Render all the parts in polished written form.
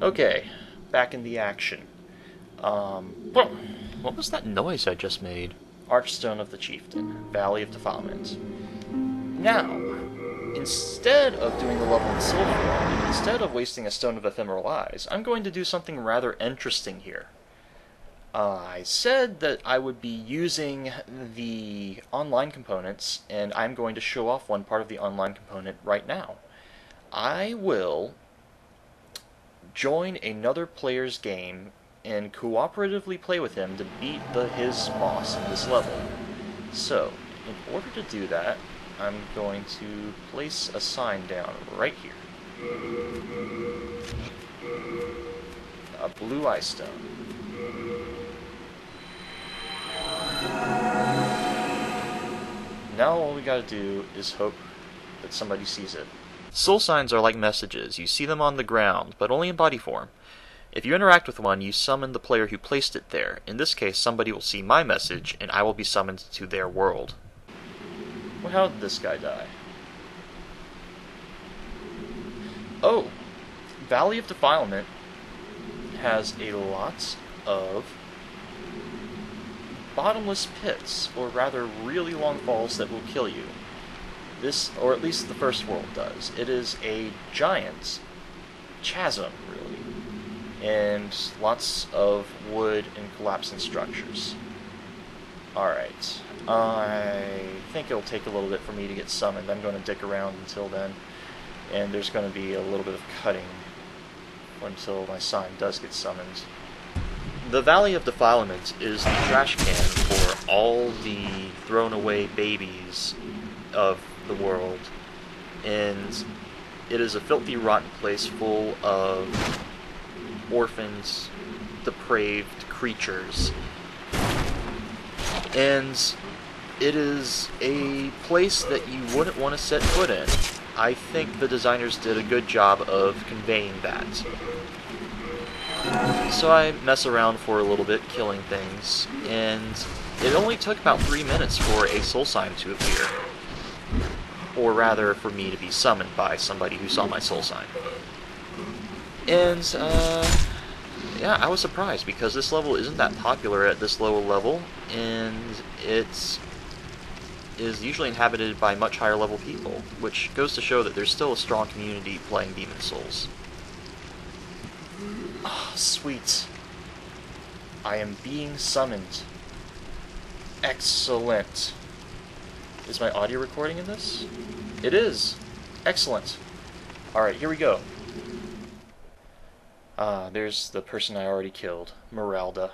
Okay, back in the action. Well, what was that noise I just made? Archstone of the Chieftain, Valley of Defilement. Now, instead of doing the level in silver, and instead of wasting a Stone of Ephemeral Eyes, I'm going to do something rather interesting here. I said that I would be using the online components, and I'm going to show off one part of the online component right now. I will join another player's game and cooperatively play with him to beat his boss in this level. So, in order to do that, I'm going to place a sign down right here. A blue ice stone. Now all we gotta do is hope that somebody sees it. Soul signs are like messages. You see them on the ground, but only in body form. If you interact with one, you summon the player who placed it there. In this case, somebody will see my message, and I will be summoned to their world. Well, how did this guy die? Oh! Valley of Defilement has a lot of bottomless pits, or rather really long falls that will kill you. This, or at least the first world does. It is a giant chasm, really, and lots of wood and collapsing structures. Alright, I think it'll take a little bit for me to get summoned. I'm going to dick around until then, and there's going to be a little bit of cutting until my sign does get summoned. The Valley of Defilement is the trash can for all the thrown away babies of the world, and it is a filthy, rotten place full of orphans, depraved creatures, and it is a place that you wouldn't want to set foot in. I think the designers did a good job of conveying that. So I mess around for a little bit, killing things, and it only took about 3 minutes for a soul sign to appear. Or rather, for me to be summoned by somebody who saw my soul sign. And, yeah, I was surprised, because this level isn't that popular at this low level, and it is usually inhabited by much higher level people, which goes to show that there's still a strong community playing Demon Souls. Ah, sweet. I am being summoned. Excellent. Is my audio recording in this? It is. Excellent. Alright, here we go. There's the person I already killed, Meralda.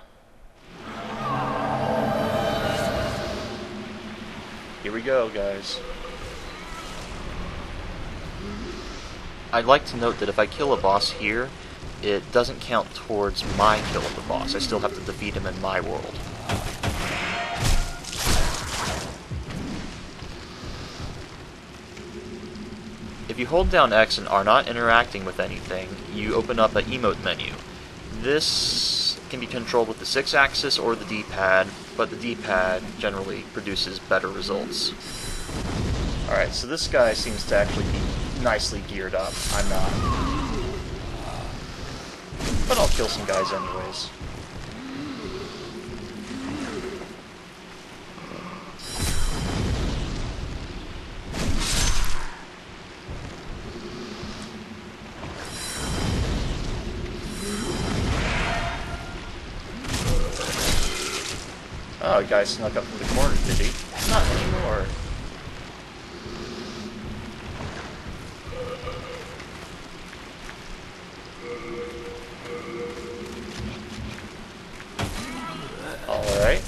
Here we go, guys. I'd like to note that if I kill a boss here, it doesn't count towards my kill of the boss. I still have to defeat him in my world. If you hold down X and are not interacting with anything, you open up an emote menu. This can be controlled with the 6-axis or the D-pad, but the D-pad generally produces better results. Alright, so this guy seems to actually be nicely geared up. I'm not. But I'll kill some guys anyways. Oh, the guy snuck up from the corner, did he? Not anymore. Alright.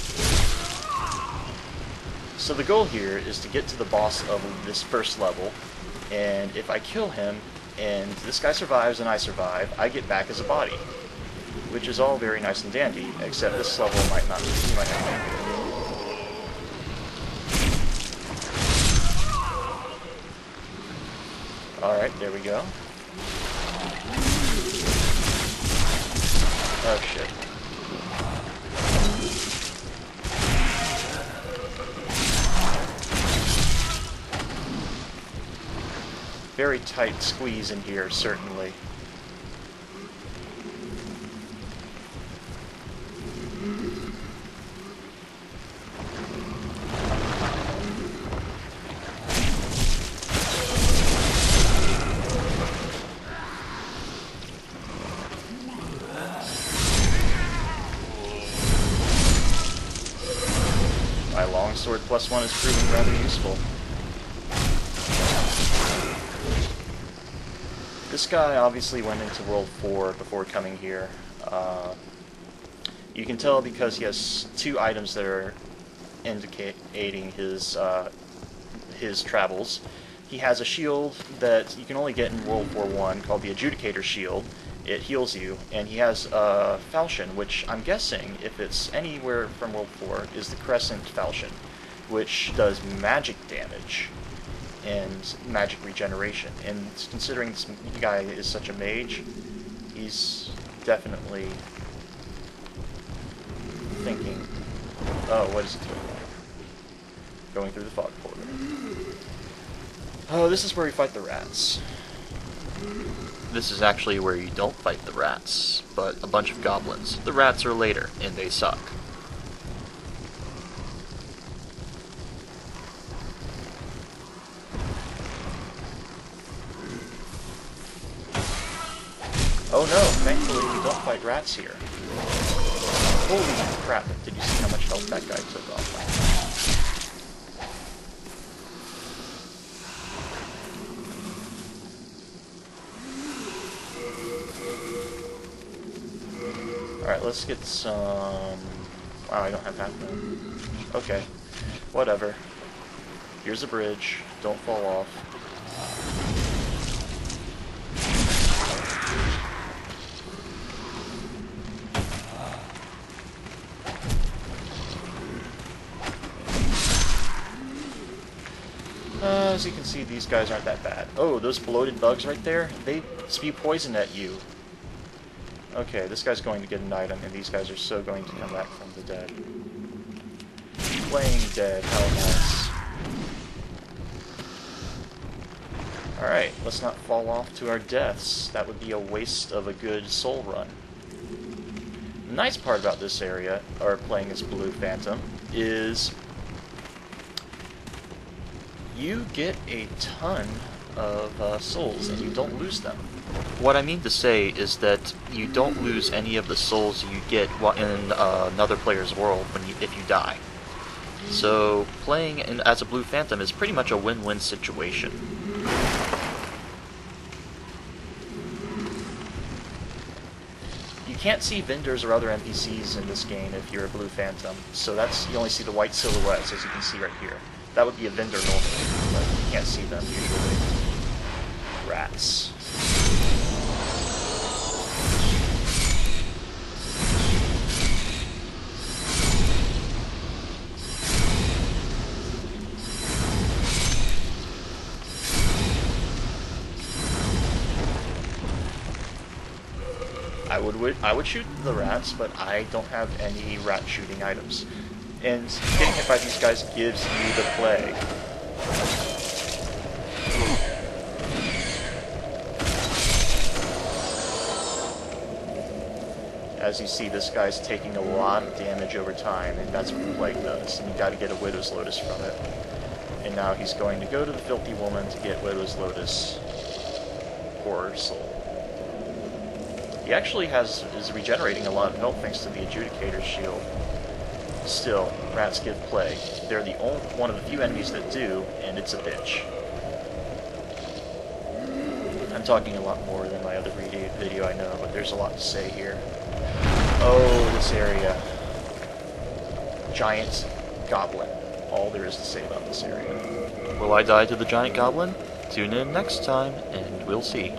So the goal here is to get to the boss of this first level, and if I kill him, and this guy survives and I survive, I get back as a body. Which is all very nice and dandy, except this level might not be my name. Alright, there we go. Oh shit. Very tight squeeze in here, certainly. Longsword +1 is proving rather useful. This guy obviously went into World 4 before coming here. You can tell because he has 2 items that are indicating his travels. He has a shield that you can only get in World War 1 called the Adjudicator Shield. It heals you, and he has a falchion, which I'm guessing, if it's anywhere from World 4, is the Crescent Falchion, which does magic damage and magic regeneration. And considering this guy is such a mage, he's definitely thinking, oh, what is he doing? Going through the fog portal. Oh, this is where we fight the rats. This is actually where you don't fight the rats, but a bunch of goblins. The rats are later, and they suck. Oh no, thankfully we don't fight rats here. Holy crap, did you see how much health that guy took off? Alright, let's get some... Wow, I don't have half them. Okay, whatever. Here's a bridge, don't fall off. As you can see, these guys aren't that bad. Oh, those bloated bugs right there, they spew poison at you. Okay, this guy's going to get an item, and these guys are so going to come back from the dead. Playing dead, how nice. Alright, let's not fall off to our deaths. That would be a waste of a good soul run. The nice part about this area, or playing as Blue Phantom, is you get a ton of souls, and you don't lose them. What I mean to say is that you don't lose any of the souls you get in another player's world if you die. So playing as a Blue Phantom is pretty much a win-win situation. You can't see vendors or other NPCs in this game if you're a Blue Phantom, so you only see the white silhouettes, as you can see right here. That would be a vendor normally, but you can't see them usually. Rats. I would shoot the rats, but I don't have any rat shooting items. And getting hit by these guys gives you the plague. As you see, this guy's taking a lot of damage over time, and that's what the plague does. And you gotta get a Widow's Lotus from it. And now he's going to go to the Filthy Woman to get Widow's Lotus. Poor soul. He actually is regenerating a lot of health thanks to the Adjudicator's shield. Still, rats give plague. They're the only one of the few enemies that do, and it's a bitch. I'm talking a lot more than my other video, I know, but there's a lot to say here. Oh, this area. Giant goblin. All there is to say about this area. Will I die to the giant goblin? Tune in next time, and we'll see.